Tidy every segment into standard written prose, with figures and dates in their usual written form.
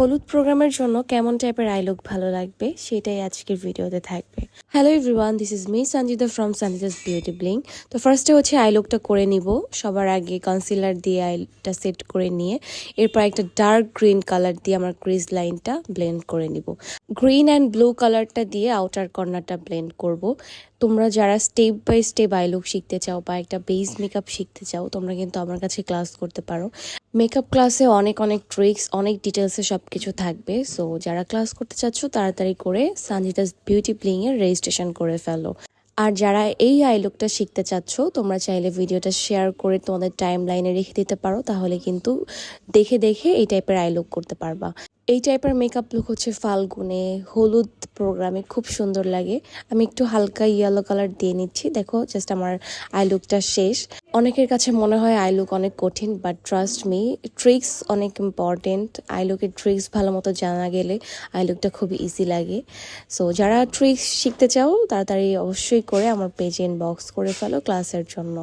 হলুদ প্রোগ্রামের জন্য কেমন টাইপের আই লুক ভালো লাগবে সেটাই আজকের ভিডিওতে থাকবে। Hello everyone, this is me Sanjita from Sanjita's beauty bling. তো ফার্স্টে হচ্ছে আই লুকটা করে নিব। সবার আগে কনসিলার দিয়ে আইটা সেট করে নিয়ে এরপর একটা ডার্ক গ্রিন কালার দিয়ে আমার ক্রিজ লাইনটা ব্লেন্ড করে নিব। গ্রিন অ্যান্ড ব্লু কালারটা দিয়ে আউটার কর্নারটা ব্লেন্ড করব। তোমরা যারা step by step eye look শিখতে চাও বা একটা বেস মেকআপ শিখতে চাও, তোমরা কিন্তু আমার কাছে ক্লাস করতে পারো। মেকআপ ক্লাসে অনেক ট্রিক্স, অনেক ডিটেলসে সব কিছু থাকবে। সো যারা ক্লাস করতে চাচ্ছ তাড়াতাড়ি করে সঞ্জিতাস বিউটি ব্লিং এর রেজিস্ট্রেশন করে ফেলো। আর যারা এই আই লুকটা শিখতে চাচ্ছ, তোমরা চাইলে ভিডিওটা শেয়ার করে তোমাদের টাইম লাইনে রেখে দিতে পারো, তাহলে কিন্তু দেখে দেখে এই টাইপের আই লুক করতে পারবা। এই টাইপের মেকআপ লুক হচ্ছে ফাল্গুনে হলুদ প্রোগ্রামে খুব সুন্দর লাগে। আমি একটু হালকা ইয়েলো কালার দিয়ে নিচ্ছি। দেখো জাস্ট আমার আই লুকটা শেষ। অনেকের কাছে মনে হয় আই লুক অনেক কঠিন, বাট ট্রাস্ট মি, ট্রিক্স অনেক ইম্পর্টেন্ট। আই লুকের ট্রিক্স ভালো মতো জানা গেলে আই লুকটা খুব ইজি লাগে। সো যারা ট্রিক্স শিখতে চাও তাড়াতাড়ি অবশ্যই করে আমার পেজে ইনবক্স করে ফেলো ক্লাসের জন্য।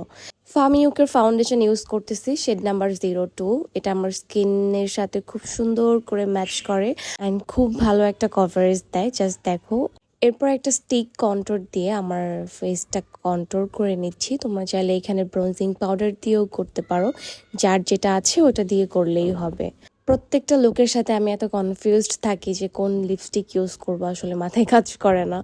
ফার্মিউকের ফাউন্ডেশন ইউজ করতেছি, শেড নাম্বার 02। এটা আমার স্কিনের সাথে খুব সুন্দর করে ম্যাচ করে অ্যান্ড খুব ভালো একটা কভারেজ দেয়। জাস্ট দেখো। এরপর একটা স্টিক কন্ট্রোর দিয়ে আমার ফেসটা কন্ট্রোর করে নিচ্ছি। তোমরা চাইলে এখানে ব্রোনজিং পাউডার দিয়েও করতে পারো, যার যেটা আছে ওটা দিয়ে করলেই হবে। প্রত্যেকটা লুকের সাথে আমি এত কনফিউজড থাকি যে কোন লিপস্টিক ইউজ করবো, আসলে মাথায় কাজ করে না।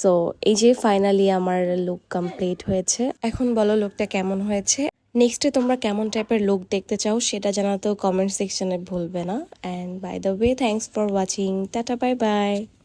সো এই যে ফাইনালি আমার লুক কমপ্লিট হয়েছে। এখন বলো লুকটা কেমন হয়েছে। নেক্সটে তোমরা কেমন টাইপের লুক দেখতে চাও সেটা জানাতেও কমেন্ট সেকশনে ভুলবে না। And by the way, thanks for watching. Tata, bye by.